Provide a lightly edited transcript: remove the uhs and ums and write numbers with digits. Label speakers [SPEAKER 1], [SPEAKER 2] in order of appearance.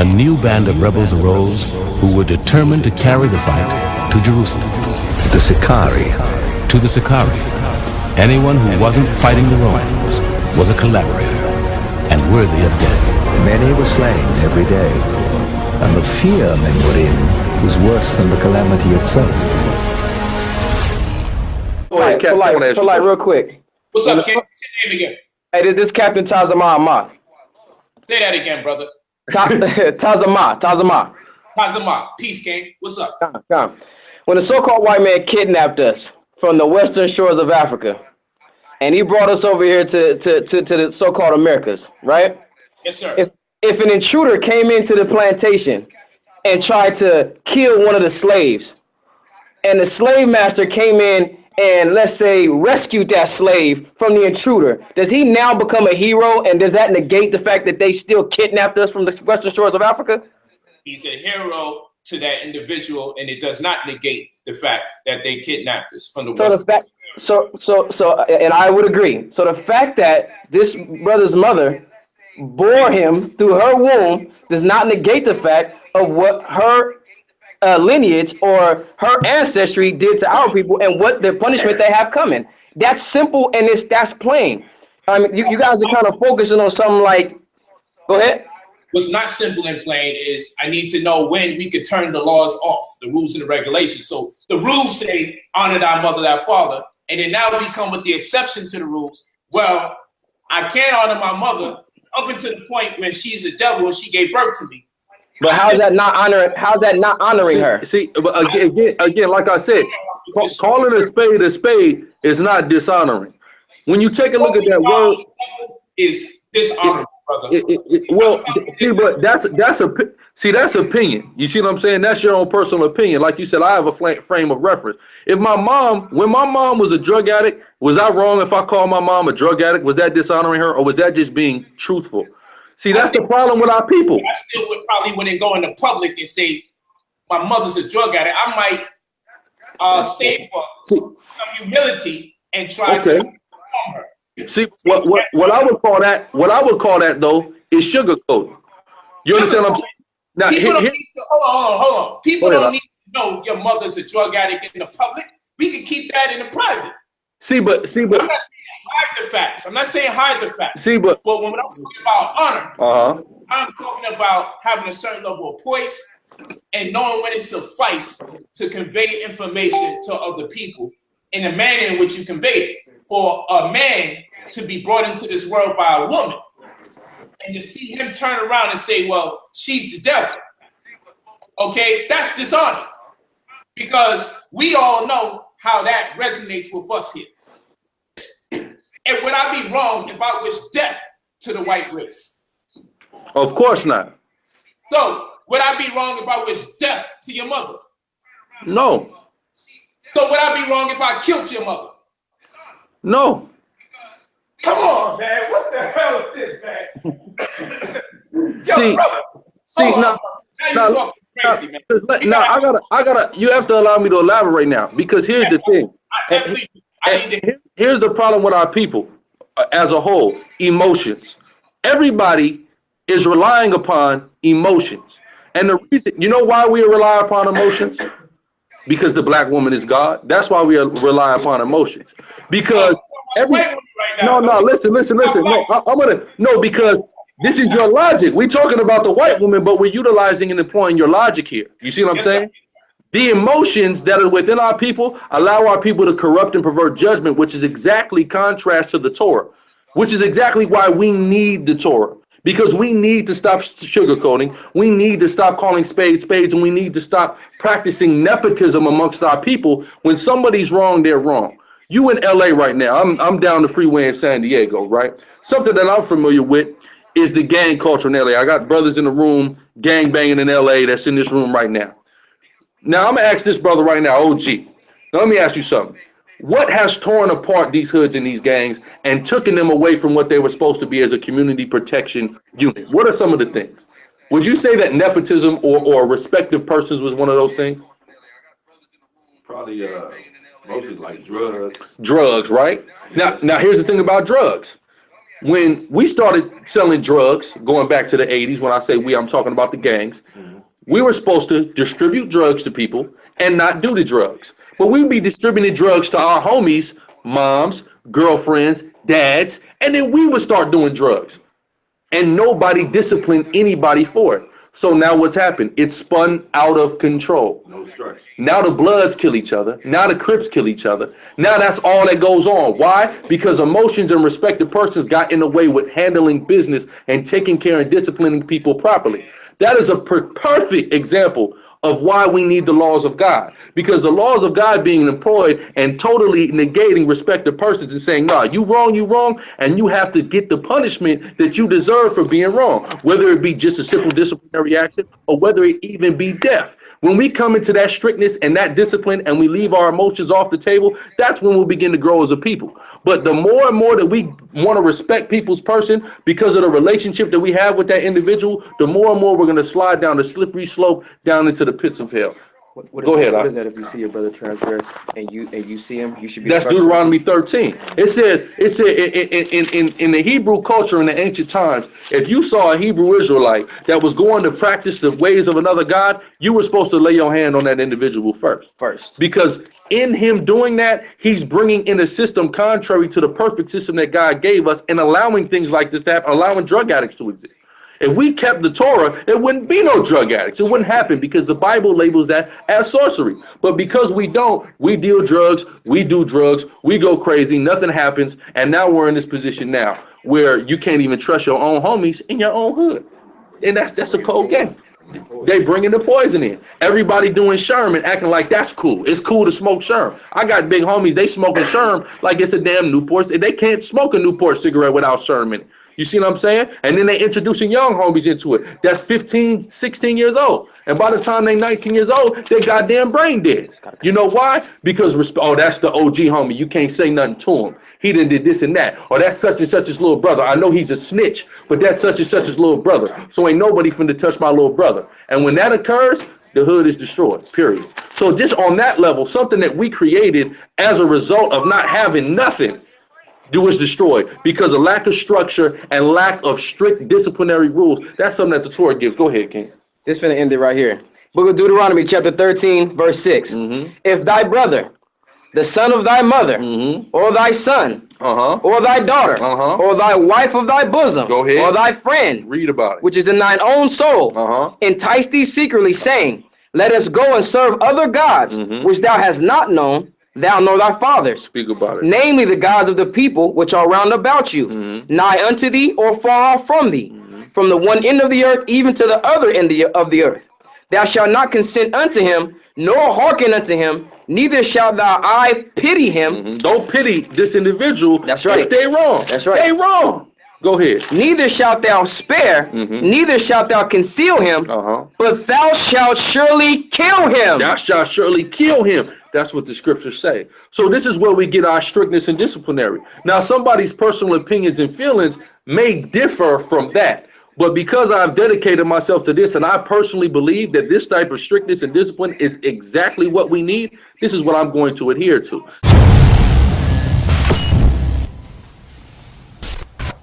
[SPEAKER 1] a new band of rebels arose who were determined to carry the fight to Jerusalem.
[SPEAKER 2] The Sicarii.
[SPEAKER 1] To the Sicarii, anyone who wasn't fighting the Romans was a collaborator and worthy of death.
[SPEAKER 2] Many were slain every day, and the fear men were in was worse than the calamity itself.
[SPEAKER 3] Polight, real quick.
[SPEAKER 4] What's up, King? What's your name again?
[SPEAKER 3] Hey, this Captain Tazama Ahmad.
[SPEAKER 4] Say that again, brother.
[SPEAKER 3] Tazama.
[SPEAKER 4] Peace, King. What's up?
[SPEAKER 3] When the so-called white man kidnapped us from the western shores of Africa, and he brought us over here to the so-called Americas, right?
[SPEAKER 4] Yes, sir.
[SPEAKER 3] If an intruder came into the plantation and tried to kill one of the slaves, and the slave master came in and, let's say, rescued that slave from the intruder, does he now become a hero? And does that negate the fact that they still kidnapped us from the western shores of Africa?
[SPEAKER 4] He's a hero to that individual, and it does not negate the fact that they kidnapped us from the west.
[SPEAKER 3] And I would agree. So the fact that this brother's mother bore him through her womb does not negate the fact of what her lineage or her ancestry did to our people and what the punishment they have coming. That's simple and that's plain. I mean, you guys are kind of focusing on something like, go ahead.
[SPEAKER 4] What's not simple and plain is I need to know when we could turn the laws off, the rules and the regulations. So the rules say honor thy mother, thy father, and then now we come with the exception to the rules. Well, I can't honor my mother up until the point when she's the devil and she gave birth to me.
[SPEAKER 3] But how's that not honoring her?
[SPEAKER 5] See, again, like I said, calling a spade is not dishonoring. When you take a look at that word,
[SPEAKER 4] is dishonoring, brother.
[SPEAKER 5] But that's opinion. You see what I'm saying? That's your own personal opinion. Like you said, I have a frame of reference. When my mom was a drug addict, was I wrong if I called my mom a drug addict? Was that dishonoring her, or was that just being truthful? See, that's the problem with our people.
[SPEAKER 4] I still wouldn't go into public and say my mother's a drug addict. I might say for some humility and try to inform her.
[SPEAKER 5] See, what I would call that though is sugarcoating. You understand what I'm saying? Now,
[SPEAKER 4] hold on. People don't need to know your mother's a drug addict in the public. We can keep that in the private.
[SPEAKER 5] I'm not saying
[SPEAKER 4] hide the facts. I'm not saying hide the facts.
[SPEAKER 5] But
[SPEAKER 4] when I'm talking about honor, I'm talking about having a certain level of poise and knowing when it suffice to convey information to other people in the manner in which you convey it. For a man to be brought into this world by a woman and to see him turn around and say, well, she's the devil. Okay, that's dishonor. Because we all know how that resonates with us here. And would I be wrong if I wish death to the white race?
[SPEAKER 5] Of course not.
[SPEAKER 4] So would I be wrong if I wish death to your mother?
[SPEAKER 5] No.
[SPEAKER 4] So would I be wrong if I killed your mother?
[SPEAKER 5] No.
[SPEAKER 4] Come on, man. What the hell is this, man?
[SPEAKER 5] I gotta. You have to allow me to elaborate now, because here's the thing. Here's the problem with our people as a whole: emotions. Everybody is relying upon emotions, and the reason, you know why we rely upon emotions? Because the black woman is God. That's why we rely upon emotions. Because listen. Because this is your logic. We're talking about the white woman, but we're utilizing and employing your logic here. You see what I'm saying? The emotions that are within our people allow our people to corrupt and pervert judgment, which is exactly contrast to the Torah, which is exactly why we need the Torah. Because we need to stop sugarcoating, we need to stop calling spades spades, and we need to stop practicing nepotism amongst our people. When somebody's wrong, they're wrong. You in LA right now, I'm down the freeway in San Diego, right? Something that I'm familiar with is the gang culture in LA. I got brothers in the room, gang banging in LA that's in this room right now. Now I'm gonna ask this brother right now, OG. Now let me ask you something. What has torn apart these hoods and these gangs and taken them away from what they were supposed to be as a community protection unit? What are some of the things? Would you say that nepotism or respective persons was one of those things?
[SPEAKER 6] Probably mostly like drugs.
[SPEAKER 5] Drugs, right? Now here's the thing about drugs. When we started selling drugs, going back to the 80s, when I say we, I'm talking about the gangs, we were supposed to distribute drugs to people and not do the drugs. But we'd be distributing drugs to our homies, moms, girlfriends, dads, and then we would start doing drugs. And nobody disciplined anybody for it. So now what's happened? It's spun out of control.
[SPEAKER 6] No structure.
[SPEAKER 5] Now the Bloods kill each other. Now the Crips kill each other. Now that's all that goes on. Why? Because emotions and respected persons got in the way with handling business and taking care and disciplining people properly. That is a perfect example of why we need the laws of God. Because the laws of God being employed and totally negating respected persons and saying, no, you wrong, and you have to get the punishment that you deserve for being wrong, whether it be just a simple disciplinary action or whether it even be death. When we come into that strictness and that discipline and we leave our emotions off the table, that's when we'll begin to grow as a people. But the more and more that we want to respect people's person because of the relationship that we have with that individual, the more and more we're going to slide down the slippery slope down into the pits of hell. Go ahead.
[SPEAKER 3] What is that if you see your brother transgress and you see him, you should be.
[SPEAKER 5] That's Deuteronomy 13. It said in the Hebrew culture in the ancient times, if you saw a Hebrew Israelite that was going to practice the ways of another God, you were supposed to lay your hand on that individual first. Because in him doing that, he's bringing in a system contrary to the perfect system that God gave us and allowing things like this to happen, allowing drug addicts to exist. If we kept the Torah, it wouldn't be no drug addicts. It wouldn't happen because the Bible labels that as sorcery. But because we don't, we deal drugs, we do drugs, we go crazy, nothing happens. And now we're in this position now where you can't even trust your own homies in your own hood. And that's a cold game. They bringing the poison in. Everybody doing Sherm and acting like that's cool. It's cool to smoke Sherm. I got big homies, they smoking Sherm like it's a damn Newport. They can't smoke a Newport cigarette without Sherm in it. You see what I'm saying? And then they introducing young homies into it. That's 15, 16 years old. And by the time they 19 years old, they goddamn brain dead. You know why? Because, oh, that's the OG homie. You can't say nothing to him. He done did this and that. Or that's such and such his little brother. I know he's a snitch, but that's such and such his little brother. So ain't nobody finna touch my little brother. And when that occurs, the hood is destroyed, period. So just on that level, something that we created as a result of not having nothing, is destroyed because of lack of structure and lack of strict disciplinary rules. That's something that the Torah gives. Go ahead, King.
[SPEAKER 3] This finna end it right here. Book of Deuteronomy, chapter 13, verse 6. If thy brother, the son of thy mother, or thy son, or thy daughter, or thy wife of thy bosom,
[SPEAKER 5] Go ahead.
[SPEAKER 3] or thy friend,
[SPEAKER 5] Read about it.
[SPEAKER 3] which is in thine own soul, entice thee secretly, saying, let us go and serve other gods, which thou hast not known, thou nor thy fathers.
[SPEAKER 5] Speak about it.
[SPEAKER 3] Namely the gods of the people which are round about you, nigh unto thee or far off from thee, from the one end of the earth even to the other end of the earth. Thou shalt not consent unto him, nor hearken unto him, neither shalt thou eye pity him.
[SPEAKER 5] Don't pity this individual.
[SPEAKER 3] That's right.
[SPEAKER 5] If they wrong.
[SPEAKER 3] That's right.
[SPEAKER 5] They wrong. Go ahead.
[SPEAKER 3] Neither shalt thou spare, neither shalt thou conceal him, but thou shalt surely kill him.
[SPEAKER 5] Thou shalt surely kill him. That's what the scriptures say. So this is where we get our strictness and disciplinary. Now, somebody's personal opinions and feelings may differ from that. But because I've dedicated myself to this and I personally believe that this type of strictness and discipline is exactly what we need, this is what I'm going to adhere to.